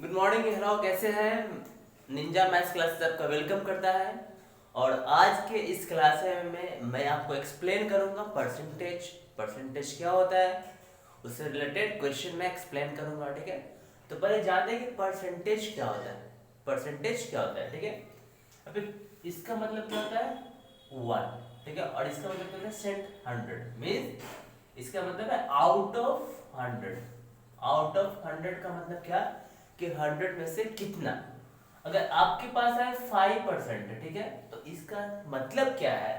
Good morning, hello, कैसे हैं? Ninja maths class से आपका वेलकम करता है। और आज के इस क्लास में मैं आपको एक्सप्लेन करूंगा परसेंटेज। परसेंटेज क्या होता है, उससे रिलेटेड क्वेश्चन मैं एक्सप्लेन करूंगा, ठीक है। तो पहले जानते हैं कि परसेंटेज क्या होता है। परसेंटेज क्या होता है, ठीक है। अभी इसका मतलब क्या होता है? वन, ठीक है। और इसका मतलब क्या होता है? सेंट हंड्रेड मीन्स इसका मतलब है out of hundred. Out of hundred का मतलब क्या कि हंड्रेड में से कितना। अगर आपके पास है 5%, ठीक है, तो इसका मतलब क्या है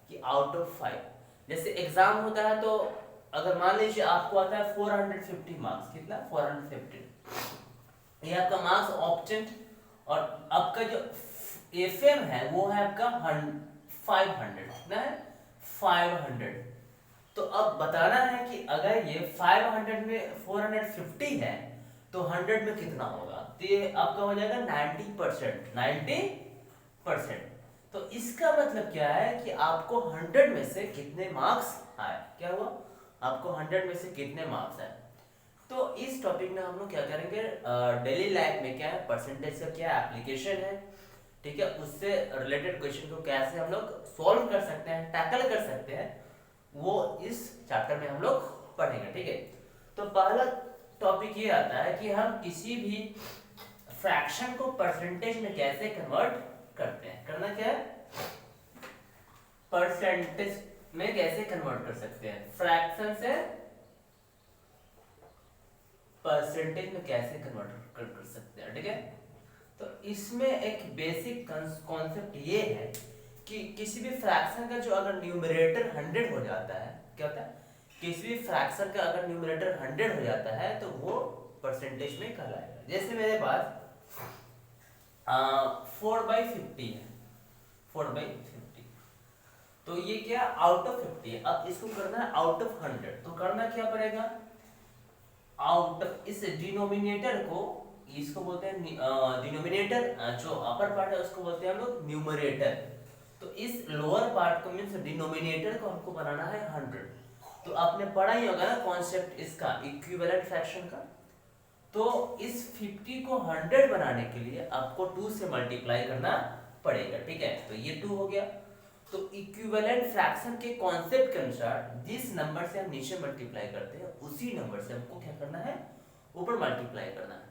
कि आउट ऑफ 5। जैसे एग्जाम होता है तो अगर मान लीजिए आपको आता है 450 मार्क्स, कितना? 450, ये आपका मार्क्स ऑप्शन। और आपका जो एफएम है वो है आपका 500, कितना है? 500। तो अब बताना है कि अगर ये 500 में 450 है तो 100 में कितना होगा। तो ये आपका हो जाएगा 90%। 90%। तो इसका मतलब क्या है कि आपको 100 में से कितने मार्क्स आए। क्या हुआ? आपको 100 में से कितने मार्क्स आए। तो इस टॉपिक में हम लोग क्या करेंगे, डेली लाइफ में क्या है परसेंटेज का क्या एप्लीकेशन है, ठीक है, उससे रिलेटेड क्वेश्चन को कैसे हम लोग सॉल्व कर सकते हैं, टैकल कर सकते हैं, वो इस चैप्टर में हम लोग पढ़ेंगे, ठीक है। तो पहला टॉपिक ये आता है कि हम किसी भी फ्रैक्शन को परसेंटेज में कैसे कन्वर्ट करते हैं। करना क्या है? परसेंटेज में कैसे कन्वर्ट कर सकते हैं, फ्रैक्शन से परसेंटेज में कैसे कन्वर्ट कर सकते हैं, ठीक है। तो इसमें एक बेसिक कॉन्सेप्ट ये है कि किसी भी फ्रैक्शन का जो अगर न्यूमरेटर 100 हो जाता है, क्या होता है, किसी भी फ्रैक्शन का अगर न्यूमरेटर 100 हो जाता है तो वो परसेंटेज में कहलाएगा। जैसे मेरे पास 4/50 है, 4/50, तो ये क्या आउट ऑफ 50 है। अब इसको करना है आउट ऑफ 100, तो करना क्या पड़ेगा, आउट इस डिनोमिनेटर को, इसको बोलते हैं डिनोमिनेटर, जो अपर पार्ट है उसको बोलते हैं हम लोग न्यूमरेटर। तो इस लोअर पार्ट को मीन्स डिनोमिनेटर को हमको बनाना है 100। तो आपने पढ़ा ही होगा ना कॉन्सेप्ट इसका, इक्विवेलेंट फ्रैक्शन का। तो इस 50 को 100 बनाने के लिए आपको 2 से मल्टीप्लाई करना पड़ेगा, ठीक है। तो ये 2 हो गया। तो इक्विवेलेंट फ्रैक्शन के कॉन्सेप्ट के अनुसार जिस नंबर से हम नीचे मल्टीप्लाई करते हैं उसी नंबर से हमको क्या करना है, ऊपर मल्टीप्लाई करना है।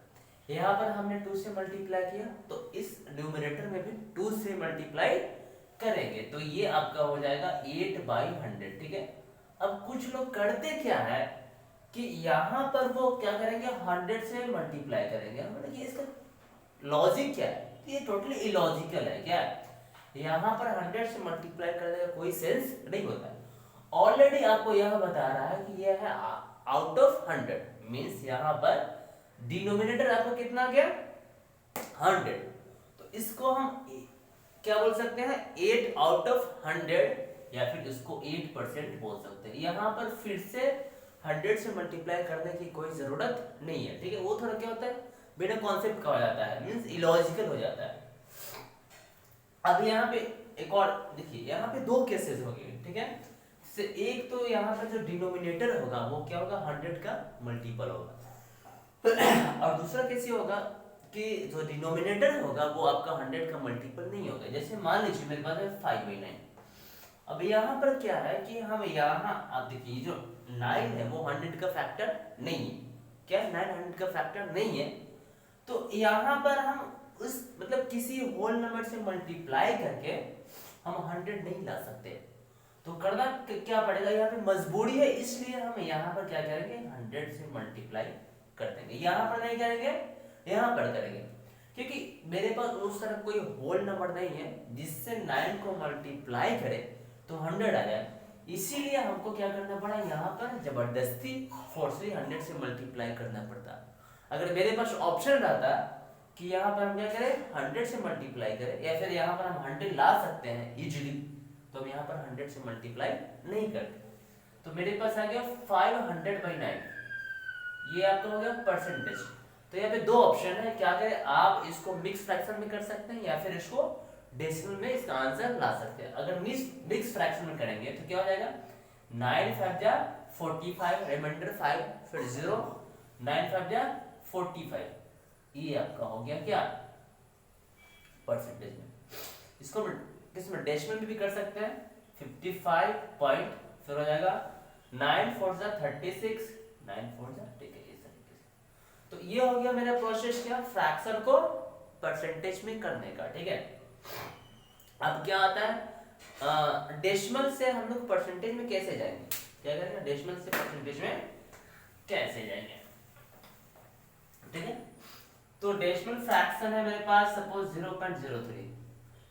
यहाँ पर हमने 2 से मल्टीप्लाई किया तो इस न्यूमरेटर में भी 2 से मल्टीप्लाई करेंगे, तो ये आपका हो जाएगा 8/100, ठीक है। अब कुछ लोग करते क्या है कि यहाँ पर वो क्या करेंगे, 100 से मल्टीप्लाई करेंगे। मतलब ये इसका लॉजिक क्या है, ये टोटली इलॉजिकल है। क्या है, यहाँ पर 100 से मल्टीप्लाई करने का कोई सेंस नहीं होता है। ऑलरेडी आपको यह बता रहा है कि यह है आउट ऑफ 100 मीन्स यहाँ पर डिनोमिनेटर आपका कितना गया, 100। तो इसको हम क्या बोल सकते हैं, 8 आउट ऑफ 100, या फिर इसको 8% बोल सकते हैं। यहाँ पर फिर से 100 से मल्टीप्लाई करने की कोई जरूरत नहीं है, ठीक है। वो थोड़ा क्या होता है, बिना कॉन्सेप्ट का हो जाता है, मीन्स इलॉजिकल हो जाता है। अब यहाँ पे एक और देखिए, यहाँ पे दो केसेस हो गए, ठीक है। से एक तो यहाँ पर जो डिनोमिनेटर होगा वो क्या होगा, 100 का मल्टीपल होगा। और दूसरा कैसे होगा कि जो डिनोमिनेटर होगा वो आपका 100 का मल्टीपल नहीं होगा। जैसे मान लीजिए मेरे पास है 5/9। अब यहाँ पर क्या है कि हम यहाँ, आप देखिए जो 9 है वो 100 का फैक्टर नहीं है। क्या 9 100 का फैक्टर नहीं है। तो यहाँ पर हम उस मतलब किसी होल नंबर से मल्टीप्लाई करके हम 100 नहीं ला सकते। तो करना क्या पड़ेगा, यहाँ पे मजबूरी है, इसलिए हम यहाँ पर क्या करेंगे, 100 से मल्टीप्लाई कर देंगे। यहाँ पर नहीं करेंगे, यहाँ पर करेंगे, क्योंकि मेरे पास उस तरह कोई होल नंबर नहीं है जिससे 9 को मल्टीप्लाई करे तो 100 आ जाए। इसीलिए हमको क्या करना पड़ा, यहाँ पर जबरदस्ती फोर्सली 100 से मल्टीप्लाई करना पड़ता। अगर मेरे पास ऑप्शन रहता कि यहाँ पर हम क्या करें, 100 से मल्टीप्लाई करें, या फिर यहाँ पर हम 100 ला सकते हैं इजीली, तो हम यहाँ पर 100 से मल्टीप्लाई नहीं करते। तो मेरे पास आ गया 500/9, ये आपका हो गया परसेंटेज। तो यहाँ पे दो ऑप्शन है, क्या करें, आप इसको मिक्स फ्रैक्शन में कर सकते हैं या फिर इसको डेसिमल में इसका आंसर ला सकते हैं। अगर मिक्स फ्रैक्शन में करेंगे तो क्या हो जाएगा, 9 5 जा 45, रिमाइंडर 5, फिर 0, 9 5 जा 45, ये आपका हो गया क्या परसेंटेज में। इसको किसमें डेसिमल में भी कर सकते हैं 55 पॉइंट, फिर हो जाएगा 9 4 जा 36, 9 4 जा, ठीक है इस तरीके से। तो ये हो गया मेरा प्रोसेस क्या फ्रैक्शन को परसेंटेज में करने का, ठीक है। अब क्या आता है डेसिमल से हम लोग परसेंटेज में कैसे जाएंगे, क्या करेंगे डेसिमल से परसेंटेज में कैसे जाएंगे, ठीक है। तो डेसिमल फ्रैक्शन है मेरे पास सपोज 0.03,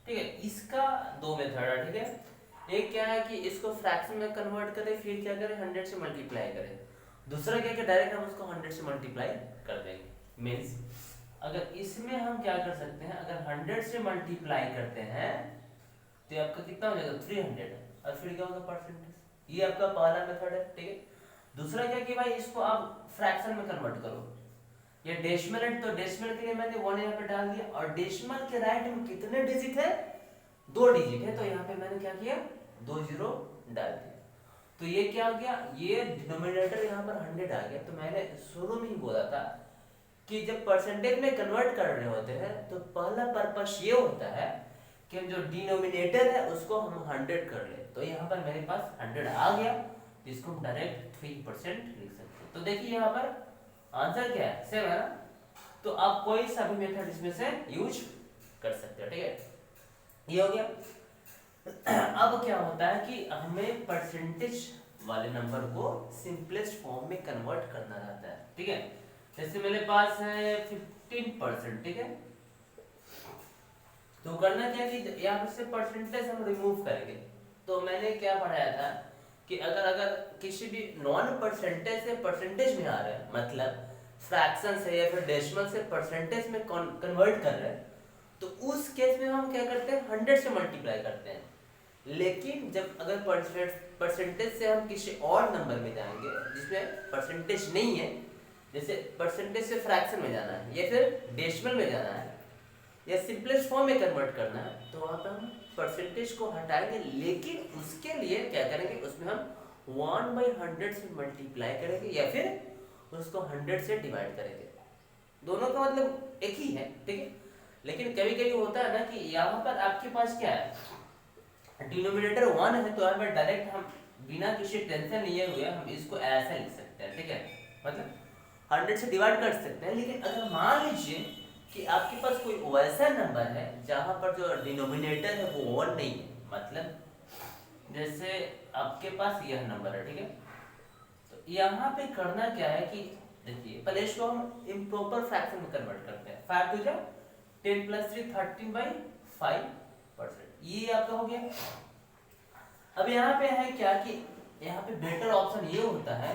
ठीक है। इसका दो मेथड है, ठीक है। एक क्या है कि इसको फ्रैक्शन में कन्वर्ट करें, फिर क्या करें 100 से मल्टीप्लाई करें। दूसरा क्या कि डायरेक्ट हम उसको 100 से मल्टीप्लाई कर देंगे। मींस अगर इसमें हम क्या कर सकते हैं, अगर 100 से मल्टीप्लाई करते हैं तो आपका कितना हो जाएगा 300, और फिर क्या होगा परसेंटेज। ये आपका पहला मेथड है, ठीक है। दूसरा क्या कि भाई इसको आप फ्रैक्शन में कन्वर्ट करो, ये डेसिमल है तो डेसिमल के लिए मैंने 1 यहाँ पे डाल दिया, और डेसिमल के राइट में कितने डिजिट है 2 डिजिट है, तो यहाँ पे मैंने क्या किया 2 जीरो डाल दिया। तो ये क्या हो गया, ये डिनोमिनेटर यहाँ पर 100 आ गया। तो मैंने शुरू में ही बोला था कि जब परसेंटेज में कन्वर्ट कर रहे होते हैं तो पहला पर्पस ये होता है कि जो डिनोमिनेटर है उसको हम 100 कर ले। तो यहाँ पर मेरे पास 100 आ गया, जिसको हम डायरेक्ट 3% लिख सकते हैं। तो देखिए यहाँ पर आंसर क्या है, सेम है ना। तो आप कोई सा भी मेथड इसमें से यूज कर सकते हो, ठीक है। ये हो गया। अब क्या होता है कि हमें परसेंटेज वाले नंबर को सिंपलेस्ट फॉर्म में कन्वर्ट करना रहता है, ठीक है। जैसे मेरे पास है 15%, ठीक है। तो करना क्या कि यहाँ से परसेंटेज हम रिमूव करेंगे। तो मैंने क्या पढ़ाया था कि अगर किसी भी नॉन परसेंटेज से परसेंटेज में आ रहा है, मतलब फ्रैक्शन से या फिर डेसिमल से परसेंटेज में कन्वर्ट कर रहे हैं, तो उस केस में हम क्या करते हैं 100 से मल्टीप्लाई करते हैं। लेकिन जब अगर परसेंटेज से हम किसी और नंबर में जाएंगे जिसमें परसेंटेज नहीं है, जैसे परसेंटेज से फ्रैक्शन में जाना है या फिर डेसिमल में जाना है या सिंपलेस्ट फॉर्म में कन्वर्ट करना है, तो वहाँ पे हम परसेंटेज को हटाएंगे। लेकिन उसके लिए क्या करेंगे, उसमें हम 1/100 से मल्टीप्लाई करेंगे या फिर उसको 100 से डिवाइड करेंगे। दोनों का मतलब एक ही है, ठीक है। लेकिन कभी कभी होता है ना कि यहाँ पर आपके पास क्या है डिनोमिनेटर 1 है, तो यहाँ पर डायरेक्ट हम बिना किसी टेंशन लिए हुए हम इसको ऐसा लिख सकते हैं, ठीक है। मतलब 100 से डिवाइड कर सकते हैं। लेकिन अगर मान लीजिए कि आपके पास कोई वैसा नंबर है जहां पर जो डिनोमिनेटर है वो 1 नहीं है, मतलब जैसे आपके पास यह नंबर है, ठीक है। तो यहाँ पे करना क्या है कि देखिए पहले इसको हम इम्प्रॉपर फ्रैक्शन में कन्वर्ट करते हैं। 5 टू जा 10 + 3 13/5%, ये आपका हो गया। अब यहाँ पे है क्या कि यहाँ पे बेटर ऑप्शन ये होता है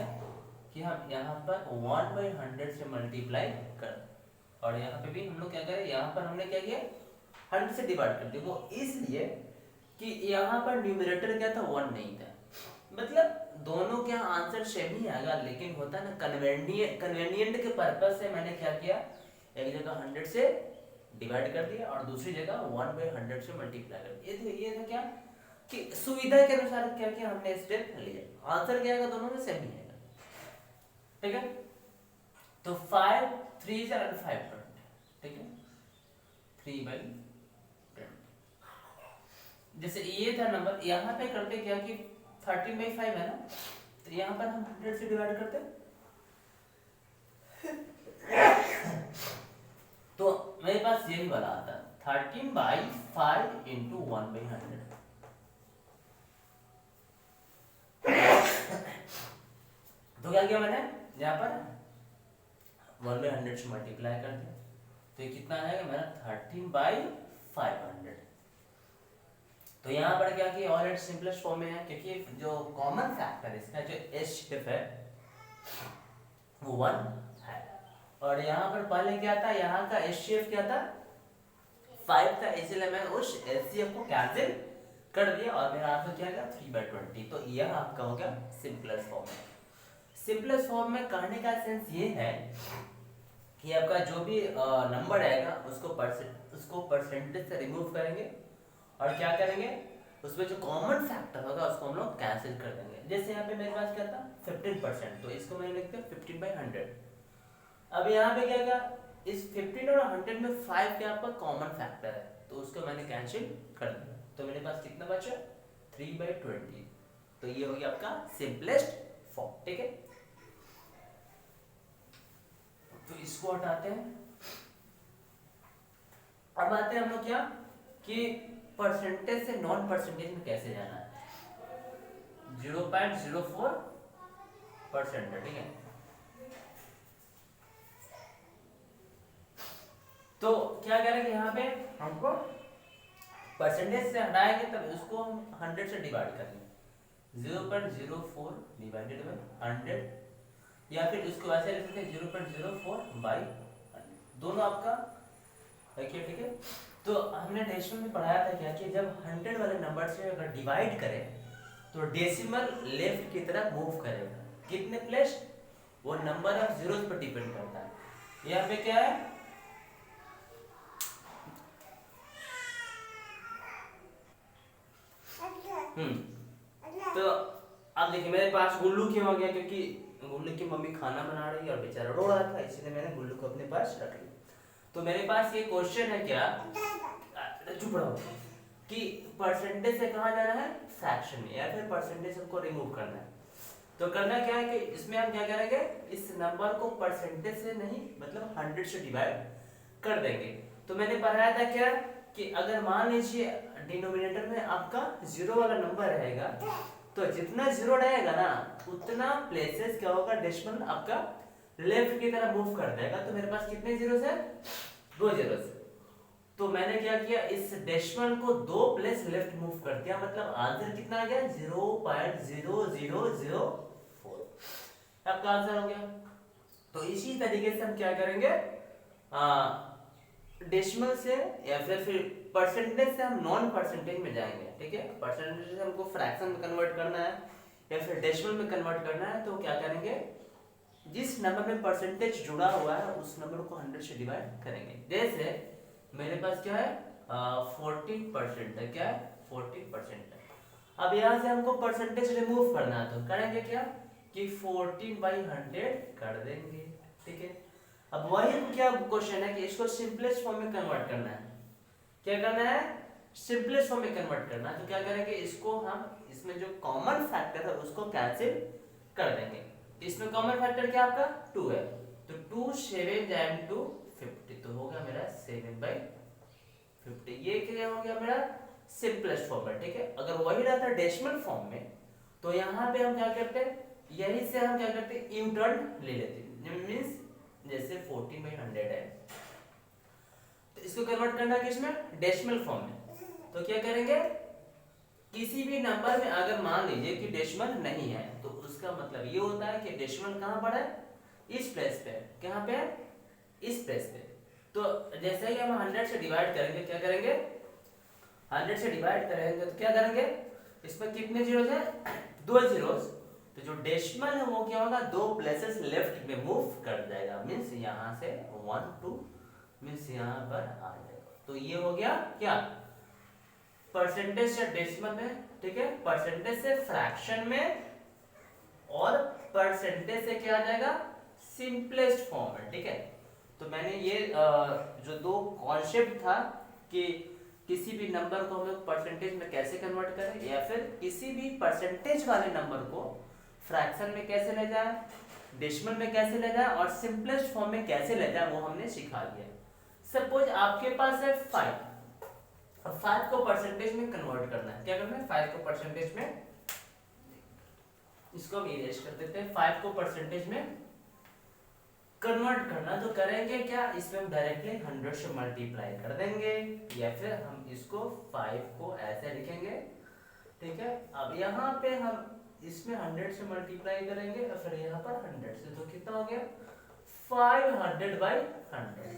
कि हम यहाँ पर 1/100 से मल्टीप्लाई कर, और यहाँ पे भी हम लोग क्या करें, यहाँ पर हमने क्या किया 100 से डिवाइड कर दिया। वो इसलिए कि यहाँ पर न्यूमरेटर क्या था 1 नहीं था, मतलब दोनों क्या आंसर सेम ही आएगा। लेकिन होता है ना कन्वेनियंट के पर्पस से मैंने क्या किया, एक जगह 100 से डिवाइड कर दिया और दूसरी जगह 1/100 से मल्टीप्लाई कर दिया। ये था क्या कि सुविधा के अनुसार क्या किया हमने स्टेप लिया, आंसर क्या आएगा दोनों में सेम ही आएगा, ठीक है। तो 5 3 और 5, ठीक है 3/20। जैसे ये था नंबर, यहाँ पे करते क्या कि 13/5 है ना, तो यहाँ पर हम 100 से डिवाइड करते तो मेरे पास यही वाला आता 13/5 × 1/100। तो क्या किया मैंने यहाँ पर 1/100 से मल्टीप्लाई कर दिया, तो ये कितना आएगा मेरा 13/500। तो यहाँ पर क्या किया ऑलरेडी सिंपलेस्ट फॉर्म में है, क्योंकि जो कॉमन फैक्टर इसका जो एचसीएफ है वो 1 है, और यहाँ पर पहले क्या था, यहाँ का एचसीएफ क्या था 5 था, इसलिए मैंने उस एचसीएफ को कैंसिल कर दिया और मेरा आंसर क्या गया 3/20। तो यह आपका हो गया सिंपलेस्ट फॉर्म में। सिंपलेस्ट फॉर्म में कहने का सेंस ये है कि आपका जो भी नंबर आएगा उसको परसेंटेज से रिमूव करेंगे और क्या करेंगे, उसमें जो कॉमन फैक्टर होगा उसको हम लोग कैंसिल कर देंगे। जैसे यहाँ पे मेरे पास क्या था 15%, तो इसको मैं लिखते हैं 15/100। अब यहाँ पे क्या क्या इस 15 और 100 में 5 क्या आपका कॉमन फैक्टर है, तो उसको मैंने कैंसिल कर दिया, तो मेरे पास कितना बचा 3/20। तो ये हो गया आपका सिंपलेस्ट फॉर्म, ठीक है। तो इसको हटाते हैं। अब आते हैं हम लोग क्या कि परसेंटेज से नॉन परसेंटेज में कैसे जाना है। 0.04% है, ठीक है। तो क्या करेंगे यहाँ पे हमको परसेंटेज से हटाएंगे, तब उसको हम 100 से डिवाइड करेंगे। 0.04 डिवाइडेड बाई 100, या फिर इसको ऐसे लिख सकते हैं 0.04 बाई 100, दोनों आपका रखिए, ठीक है। तो हमने डेसिमल में पढ़ाया था क्या कि जब 100 वाले नंबर से अगर डिवाइड करें तो डेसिमल लेफ्ट की तरफ मूव करेगा, कितने प्लेस, वो नंबर ऑफ जीरोस पर डिपेंड करता है। यहाँ पे क्या है, तो अब देखिए मेरे पास गुल्लू क्यों आ गया, क्योंकि गुल्लू की मम्मी खाना बना रही है और बेचारा रो रहा था, इसलिए मैंने गुल्लू को अपने पास रख लिया। तो मेरे पास ये क्वेश्चन है क्या, चुप रहो, कि परसेंटेज से कहाँ जाना है, फ्रैक्शन में, या फिर परसेंटेज हमको रिमूव करना है। तो करना क्या है कि इसमें हम क्या करेंगे, इस नंबर को परसेंटेज से नहीं मतलब 100 से डिवाइड कर देंगे। तो मैंने पढ़ाया था क्या कि अगर मान लीजिए डिनोमिनेटर में आपका 0 वाला नंबर रहेगा, तो जितना 0 रहेगा ना उतना प्लेसेस क्या होगा, डेसिमल आपका लेफ्ट की तरफ मूव कर देगा। तो मेरे पास कितने जीरोस है, 2 जीरोस। तो मैंने क्या किया, इस डेसिमल को 2 प्लेस लेफ्ट मूव कर दिया, मतलब आंसर कितना आ गया 0.0004, आपका आंसर हो गया। तो इसी तरीके से हम क्या करेंगे, डेसिमल से या फिर परसेंटेज से हम नॉन परसेंटेज में जाएंगे, ठीक है। परसेंटेज से हमको फ्रैक्शन में कन्वर्ट करना है या फिर डेसिमल में कन्वर्ट करना है, तो क्या करेंगे, जिस नंबर में परसेंटेज जुड़ा हुआ है उस नंबर को 100 से डिवाइड करेंगे। जैसे मेरे पास क्या है 40% है, क्या है 40% है। अब यहाँ से हमको परसेंटेज रिमूव करना है, तो करेंगे क्या कि 14/100 कर देंगे, ठीक है। अब वही क्या क्वेश्चन है कि इसको सिंपलेस्ट फॉर्म में कन्वर्ट करना है, क्या करना है, सिंपलेस्ट फॉर्म में कन्वर्ट करना है। तो क्या करेंगे, इसको हम इसमें जो कॉमन फैक्टर है उसको कैंसिल कर देंगे। इसमें कॉमन फैक्टर क्या आपका 2 है, तो 2 7 and 2 50, तो होगा मेरा 7/50। ये क्या हो गया मेरा सिंपलेस्ट फॉर्म है, ठीक है। अगर वही रहता डेसिमल फॉर्म में तो यहाँ पे हम क्या करते हैं, यही से हम क्या करते हैं इंटर्न ले लेते हैं, मींस जैसे 14/100 है, तो इसको कन्वर्ट करना है किसमें, डेसिमल फॉर्म में। तो क्या करेंगे, किसी भी नंबर में अगर मान लीजिए कि डेसिमल नहीं है तो उसका मतलब ये होता है कि डेसिमल कहाँ पर है, इस प्लेस पे, कहाँ पे है, इस प्लेस पे। तो जैसे ही हम 100 से डिवाइड करेंगे, क्या करेंगे 100 से डिवाइड करेंगे तो क्या करेंगे, इसमें कितने जीरोस है, 2 जीरोस। तो जो डेसिमल है वो क्या होगा, 2 प्लेसेस लेफ्ट में मूव कर जाएगा, मींस यहाँ से 1 2 मींस यहाँ पर आ जाएगा। तो ये हो गया क्या, परसेंटेज से डेसिमल में, ठीक है, परसेंटेज से फ्रैक्शन में, और परसेंटेज से क्या आ जाएगा सिंपलेस्ट फॉर्म में, ठीक है। तो मैंने ये जो 2 कॉन्सेप्ट था कि किसी भी नंबर को हम लोग परसेंटेज में कैसे कन्वर्ट करें, या फिर किसी भी परसेंटेज वाले नंबर को फ्रैक्शन में कैसे ले जाए, डेसिमल में कैसे ले जाए, और सिंपलेस्ट फॉर्म में कैसे ले जाए, वो हमने सिखा दिया। सपोज आपके पास है 5, अब 5 को परसेंटेज में कन्वर्ट करना है, क्या करना है 5 को परसेंटेज में, इसको हम इरेज कर देते हैं, 5 को परसेंटेज में कन्वर्ट करना। तो करेंगे क्या, इसमें हम डायरेक्टली 100 से मल्टीप्लाई कर देंगे, या फिर हम इसको 5 को ऐसे लिखेंगे, ठीक है। अब यहाँ पे हम इसमें 100 से मल्टीप्लाई करेंगे और फिर यहाँ पर 100 से, तो कितना हो गया 500/100,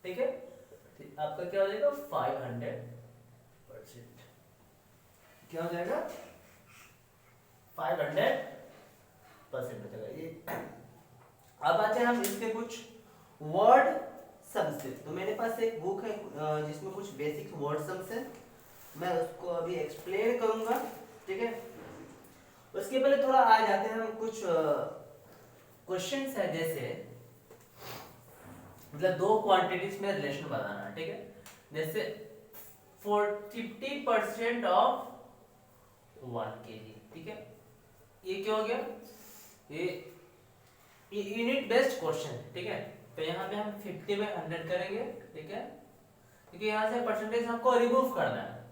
ठीक है। तो आपका क्या हो जाएगा 500%, क्या हो जाएगा 500% हो जाएगा ये। अब आते हैं हम इसके कुछ वर्ड सम्स से। तो मेरे पास एक बुक है जिसमें कुछ बेसिक वर्ड सम्स है, मैं उसको अभी एक्सप्लेन करूंगा, ठीक है। उसके पहले थोड़ा आ जाते हैं हम कुछ क्वेश्चंस है। जैसे मतलब दो क्वांटिटीज में रिलेशन बताना है, ठीक है। जैसे 50% ऑफ 1 kg, ठीक है। ये क्या हो गया, ये यूनिट बेस्ड क्वेश्चन है, ठीक है। तो यहाँ पे हम 50/100 करेंगे, ठीक है, क्योंकि यहाँ से परसेंटेज हमको रिमूव करना है,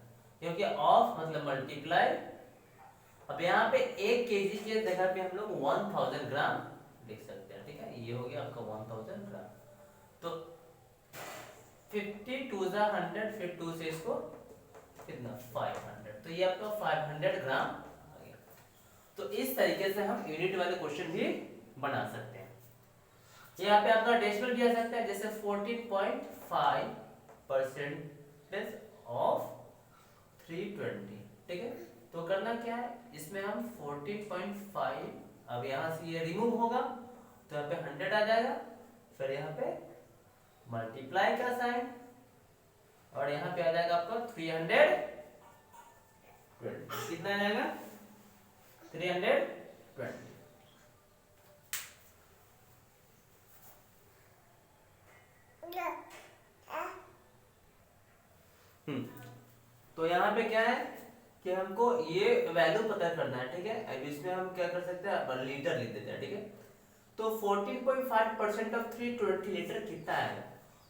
क्योंकि ऑफ मतलब मल्टीप्लाई। अब यहाँ पे 1 kg के जगह पे हम लोग 1000 ग्राम लिख सकते हैं, ठीक है। ये हो गया आपका 1000 ग्राम। तो 50 2 जा 100, फिर 2 से इसको कितना 500, तो ये आपका 500 ग्राम आ गया। तो इस तरीके से हम यूनिट वाले क्वेश्चन भी बना सकते हैं। यहाँ पे आपका डेसिमल भी आ सकता है, जैसे 14.5% ऑफ 320, ठीक है। तो करना क्या है, इसमें हम 14.5, अब यहाँ से ये रिमूव होगा तो यहाँ पे 100 आ जाएगा, फिर यहाँ पे मल्टीप्लाई का साइन, और यहाँ पे आ जाएगा आपका 320, कितना आ जाएगा 320। तो यहाँ पे क्या है कि हमको ये वैल्यू पता करना है, ठीक है। अब इसमें हम क्या कर सकते हैं, लीटर लिख देते हैं, ठीक है। तो 14.5% ऑफ 320 लीटर कितना आएगा,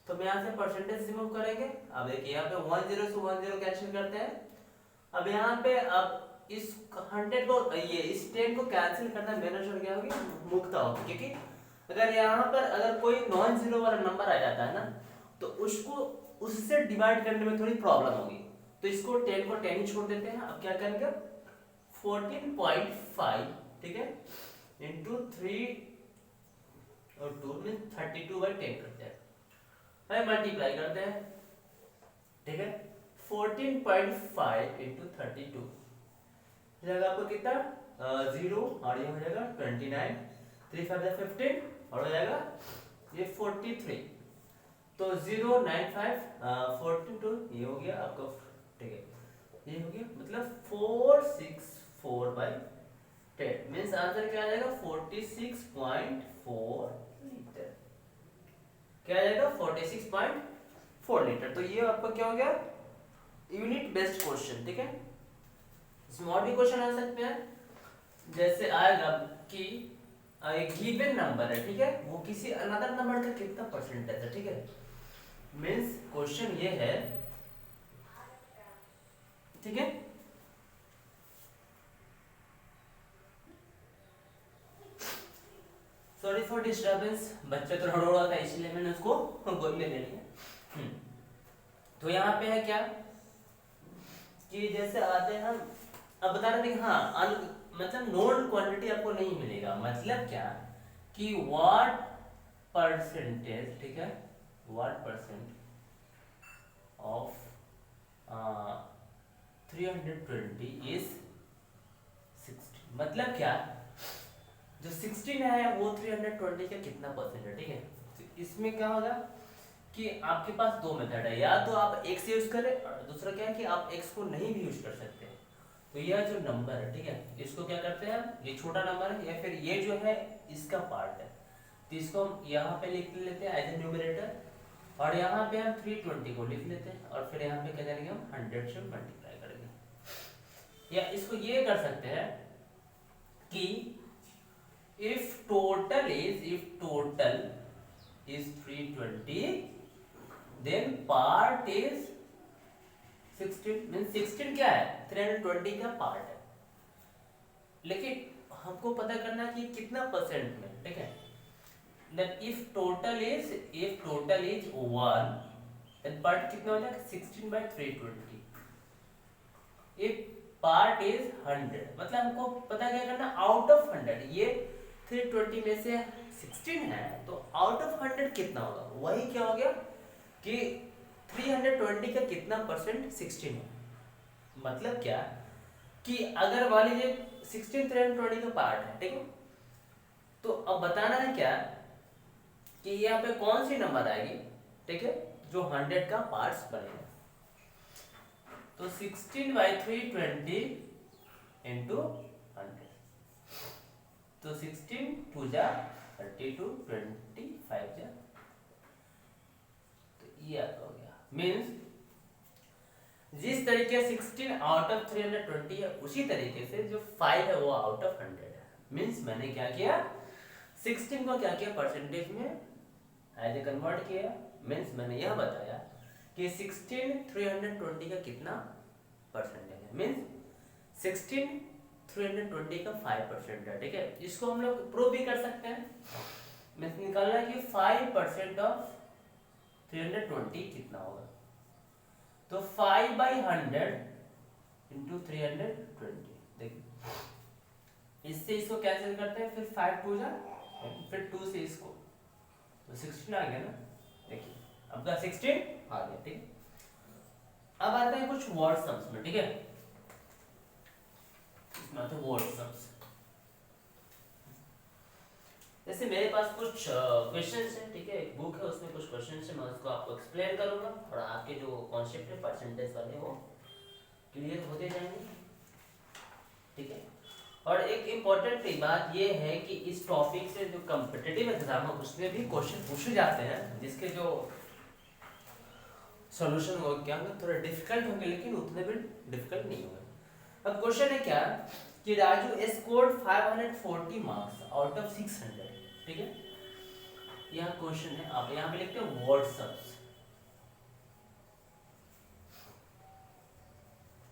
तो हम यहाँ से परसेंटेज रिमूव करेंगे। अब देखिए यहाँ पे 10 से 10 कैंसिल करते हैं। अब यहाँ पे अब इस 100 को, ये इस 10 को कैंसिल करना मैनेज क्या होगी, मुक्ता होगी, क्योंकि अगर यहाँ पर अगर कोई नॉन जीरो वाला नंबर आ जाता है ना, तो उसको उससे डिवाइड करने में थोड़ी प्रॉब्लम होगी। तो इसको 10 को 10 ही छोड़ देते हैं। अब क्या करेंगे, 14.5, ठीक है, इंटू 3 और 2 में 32/10 करते हैं, मल्टीप्लाई करते हैं, ठीक है। 14.5 इंटू 32 हो जाएगा आपको कितना, 0, और ये हो जाएगा 29, 3 5 15, और हो जाएगा ये 43। तो 095 42, ये हो गया आपका, ठीक है, ये हो गया मतलब 464/10 मींस आंसर क्या आ जाएगा 46.4 लीटर। क्या आ जाएगा 46.4 लीटर। तो ये आपका क्या हो गया, यूनिट बेस्ड क्वेश्चन, ठीक है। इसमें और भी क्वेश्चन आ सकते हैं, जैसे आएगा कि एक गिवन नंबर है, ठीक है, वो किसी अनदर नंबर का कितना परसेंटेज है, ठीक है। मींस क्वेश्चन ये है, ठीक है। सॉरी फॉर डिस्टर्बेंस, बच्चे तो रो रहा था इसलिए मैंने उसको गोद में ले लिया। तो यहाँ पे है क्या कि जैसे आते हैं हम, अब बता रहे थे कि हाँ मतलब नोन क्वांटिटी आपको नहीं मिलेगा, मतलब क्या कि व्हाट परसेंटेज, ठीक है, व्हाट परसेंट ऑफ 320 इज 60, मतलब क्या, जो 16 है वो 320 का कितना परसेंट है, ठीक है। तो इसमें क्या होगा कि आपके पास दो मेथड है, या तो आप x यूज करें, और दूसरा क्या है कि आप x को नहीं भी यूज कर सकते हैं। तो यह जो नंबर है, ठीक है, इसको क्या करते हैं, ये छोटा नंबर है, या फिर ये जो है इसका पार्ट है, तो इसको हम यहाँ पे लिख लेते हैं एज ए न्यूमरेटर, और यहाँ पे हम 320 को लिख लेते हैं, और फिर यहाँ पे क्या करेंगे हम 100 से मल्टीप्लाई करेंगे। या इसको ये कर सकते हैं कि if total is 320, then part is 16, means 16 क्या है 320 का पार्ट है, लेकिन हमको पता करना है कि कितना परसेंट में, ठीक है। then if total is 1, then part कितना हो जाएगा 16/320। if part is 100, मतलब हमको पता क्या करना, आउट ऑफ 100, ये 320 में से 16 है, तो आउट ऑफ 100 कितना होगा, वही क्या हो गया कि 320 का कितना परसेंट 16 है। मतलब क्या कि अगर मान लीजिए 16 320 का पार्ट है, ठीक है, तो अब बताना है क्या कि यहाँ पे कौन सी नंबर आएगी, ठीक है, जो 100 का पार्ट्स बनेगा। तो 16/320 इंटू 100, तो 16 2 जा 32, 25 जा ये आपका हो गया। मीन्स जिस तरीके 16 आउट ऑफ 320 है उसी तरीके से जो 5 है वो आउट ऑफ 100 है। मीन्स मैंने क्या किया, 16 को क्या किया परसेंटेज में एज ए कन्वर्ट किया। मीन्स मैंने यह बताया कि 16 320 का कितना परसेंटेज है। मीन्स 16 320 का 5% है। ठीक है, इसको हम लोग प्रूव भी कर सकते हैं। मीन्स निकालना है कि 5% ऑफ 320 कितना होगा। तो 5/100 इंटू 320। देखिए इससे इसको कैंसिल करते हैं, फिर 5 2 जा, फिर 2 से इसको, तो 16 आ गया ना। देखिए अब 16 आ गया। ठीक है, अब आते हैं कुछ वर्ड सम्स में। ठीक है, इसमें आते हैं वर्ड सम्स। जैसे मेरे पास कुछ क्वेश्चंस हैं। ठीक है, एक बुक है उसमें कुछ क्वेश्चंस हैं, मैं उसको आपको एक्सप्लेन करूंगा और आपके जो कॉन्सेप्ट है परसेंटेज वाले वो क्लियर होते जाएंगे। ठीक है, और एक इम्पोर्टेंट बात ये है कि इस टॉपिक से जो कॉम्पिटिटिव एग्जाम है उसमें भी क्वेश्चन पूछे जाते हैं जिसके जो सॉल्यूशन हो क्या होंगे, थोड़े डिफिकल्ट होंगे लेकिन उतने भी डिफिकल्ट नहीं होंगे। अब क्वेश्चन है क्या कि Raju scored 540 marks out of 600। ठीक है, यह क्वेश्चन है। आप यहाँ पे लिखते हैं वर्ड सम्स।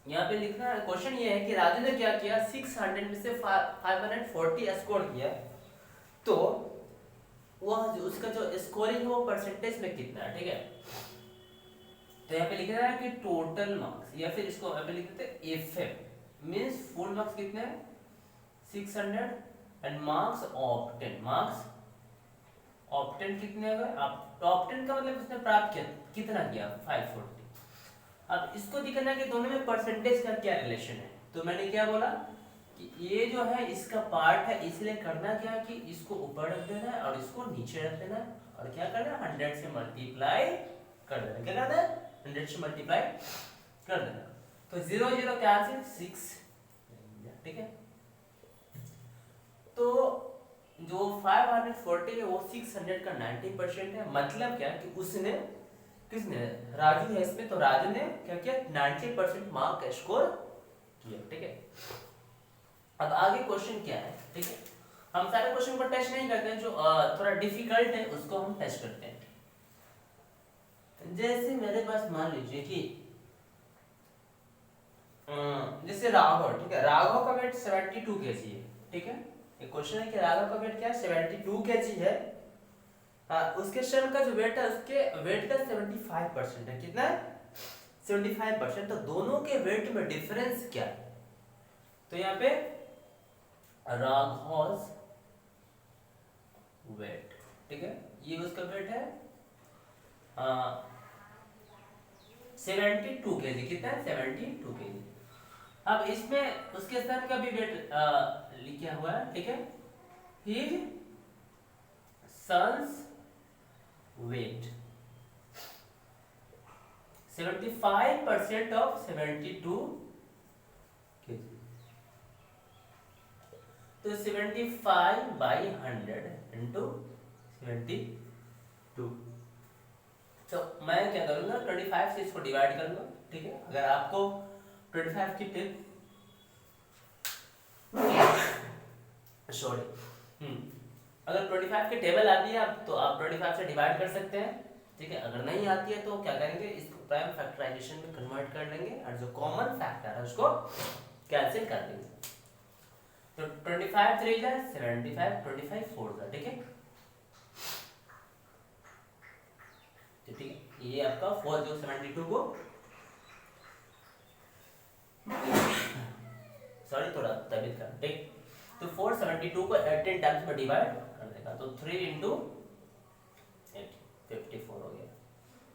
यहाँ पे लिखना है, क्वेश्चन ये है कि राजू ने क्या किया, 600 में से 540 स्कोर किया, तो वह उसका जो स्कोरिंग है वो परसेंटेज में कितना है। ठीक है, तो यहाँ पे लिख रहा है कि टोटल मार्क्स, या फिर इसको यहाँ पे लिख देते हैं एफएम। मींस फुल मार्क्स कितने हैं 600 and marks of 10। Marks of 10 कितने हो गए, आप टॉप 10 का मतलब उसने प्राप्त किया कितना किया 540। अब इसको दिखाना है कि दोनों में परसेंटेज का क्या रिलेशन है। तो मैंने क्या बोला कि ये जो है इसका पार्ट है, इसलिए करना क्या है कि इसको ऊपर रख देना है और इसको नीचे रख देना है, और क्या करना है 100 से मल्टीप्लाई कर देना। क्या करना है 100 से मल्टीप्लाई कर देना। तो 0 0 क्या से 6। ठीक है, तो जो 540 है वो 600 का 90% है। मतलब क्या कि उसने, किसने, राजू है इसमें, तो राजू ने क्या किया 90% मार्क स्कोर किया। ठीक है, अब आगे क्वेश्चन क्या है। ठीक है, हम सारे क्वेश्चन को टेस्ट नहीं करते हैं, जो थोड़ा डिफिकल्ट है उसको हम टेस्ट करते हैं। जैसे मेरे पास मान लीजिए कि जैसे राघव। ठीक है, राघव का वेट 72 केजी है। ठीक है, एक क्वेश्चन है कि राघव का वेट क्या है 72 केजी है। उसके शरीर का जो वेट है उसके वेट का 75% है। कितना है 75%। तो दोनों के वेट में डिफरेंस क्या है, तो यहाँ पे राघव वेट। ठीक है, ये उसका वेट है 72 केजी। कितना है 72 केजी। अब इसमें उसके सर का भी वेट लिखा हुआ है। ठीक है, his son's weight 75% of 72 KG. तो 75/100 इंटू 72। तो मैं क्या करूंगा 25 से इसको डिवाइड कर लूंगा। ठीक है, अगर आपको 25 की टिप सॉरी अगर 25 की टेबल आती है आप, तो आप 25 से डिवाइड कर सकते हैं। ठीक है, अगर नहीं आती है तो क्या करेंगे इसको प्राइम फैक्टराइजेशन में कन्वर्ट कर लेंगे और जो कॉमन फैक्टर है उसको कैंसिल कर देंगे। तो 25 3 जा 75, 25 4 जा। ठीक है, तो ठीक है, ये आपका 4 जो 72 को सॉरी थोड़ा तबीयत खराब। ठीक, तो 472 को 18 टाइम्स में डिवाइड कर देगा, तो 3 इंटू 54 हो गया।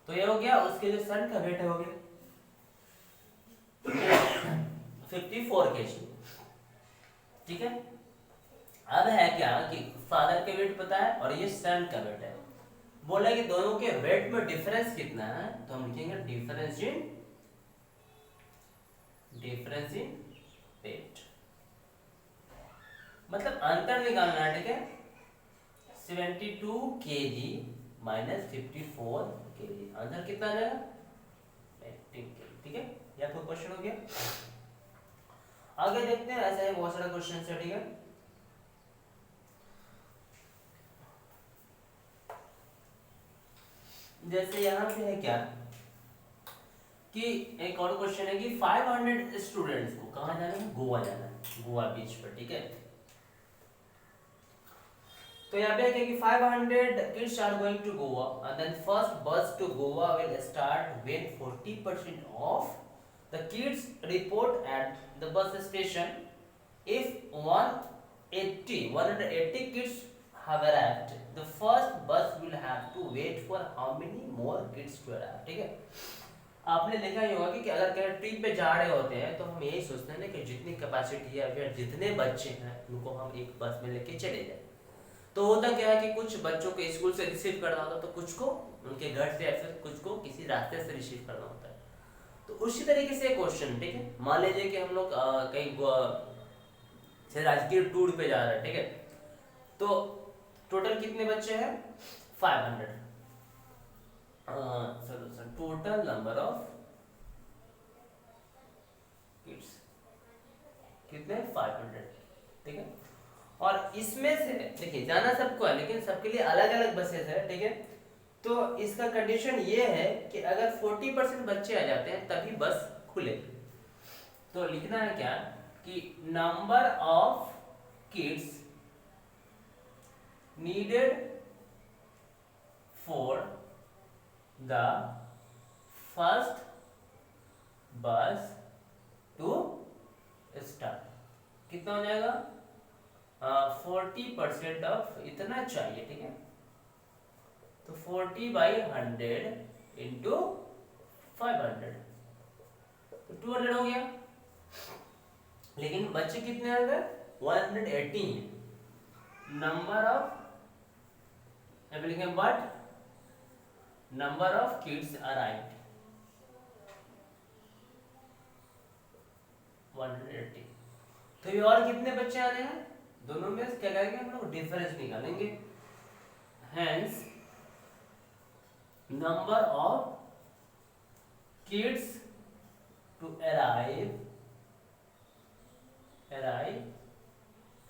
तो ये हो गया उसके जो सन का वेट है हो गया 54 केजी। ठीक है, अब है क्या कि फादर के वेट पता है और ये सन का वेट है। बोला कि दोनों के वेट में डिफरेंस कितना है, तो हम लिखेंगे डिफरेंस इन वेट, मतलब अंतर निकालना है। ठीक है, 72 केजी -54 kg। आंसर कितना आ जाएगा 19 kg। ठीक है, ये आपका क्वेश्चन हो गया। आगे देखते हैं, ऐसा है बहुत सारा क्वेश्चन है। ठीक है, जैसे यहाँ पे है क्या कि एक और क्वेश्चन है कि 500 स्टूडेंट्स को कहाँ जाना है, गोवा जाना है, गोवा बीच पर। ठीक है, तो यहाँ पे क्या कि 500 kids are going to Goa and then first bus to Goa will start when 40% of the kids report at the bus station. If 180 kids have arrived, the first bus will have to wait for how many more kids to arrive। ठीक है, आपने देखा ही होगा कि अगर कहीं trip पे जा रहे होते हैं तो हम यही सोचते हैं ना कि जितनी कैपेसिटी है या जितने बच्चे हैं उनको हम एक बस में लेके चले जाए। तो होता क्या है कि कुछ बच्चों को स्कूल से रिसीव करना होता है, तो कुछ को उनके घर से या फिर कुछ को किसी रास्ते से रिसीव करना होता है। तो उसी तरीके से क्वेश्चन, ठीक है, मान लीजिए कि हम लोग कहीं राजगीर टूर पे जा रहे हैं। ठीक है, तो टोटल कितने बच्चे हैं 500। Solution, total number of kids कितने 500। ठीक है, और इसमें से देखिए जाना सबको है लेकिन सबके लिए अलग अलग बसेस है। ठीक है, तो इसका कंडीशन ये है कि अगर 40% बच्चे आ जाते हैं तभी बस खुले। तो लिखना है क्या कि number of kids needed for the first bus to start कितना हो जाएगा 40% ऑफ इतना चाहिए। ठीक है, तो 40/100 इंटू 500 तो 200 हो गया। लेकिन बच्चे कितने आ गए 118। Number of but number of kids arrived 180। तो ये और कितने बच्चे आने हैं, दोनों में क्या करेंगे हम लोग डिफरेंस निकालेंगे। Hence number of kids to arrive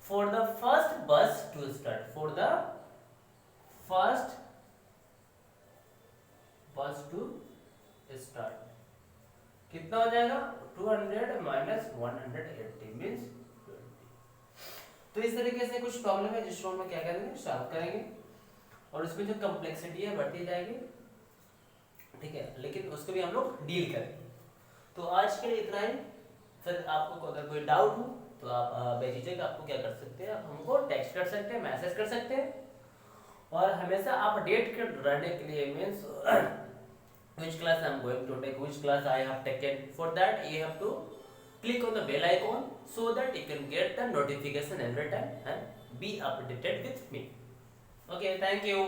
for the first bus to start, for the first bus to start कितना हो जाएगा 200 माइनस 180 मीन्स 20। तो इस तरीके से कुछ प्रॉब्लम है जिसको हम क्या करेंगे सॉल्व करेंगे और उसमें जो कॉम्प्लेक्सिटी है बढ़ती जाएगी। ठीक है, लेकिन उसको भी हम लोग डील करेंगे। तो आज के लिए इतना ही। फिर आपको अगर कोई डाउट हो तो आप बेझिझक आपको क्या कर सकते हैं, आप हमको टेक्स्ट कर सकते हैं, मैसेज कर सकते हैं और हमेशा आप अपडेट रहने के लिए means which class I am going to take, which class I have taken. For that you have to click on the bell icon so that you can get the notification every time and be updated with me. Okay, thank you.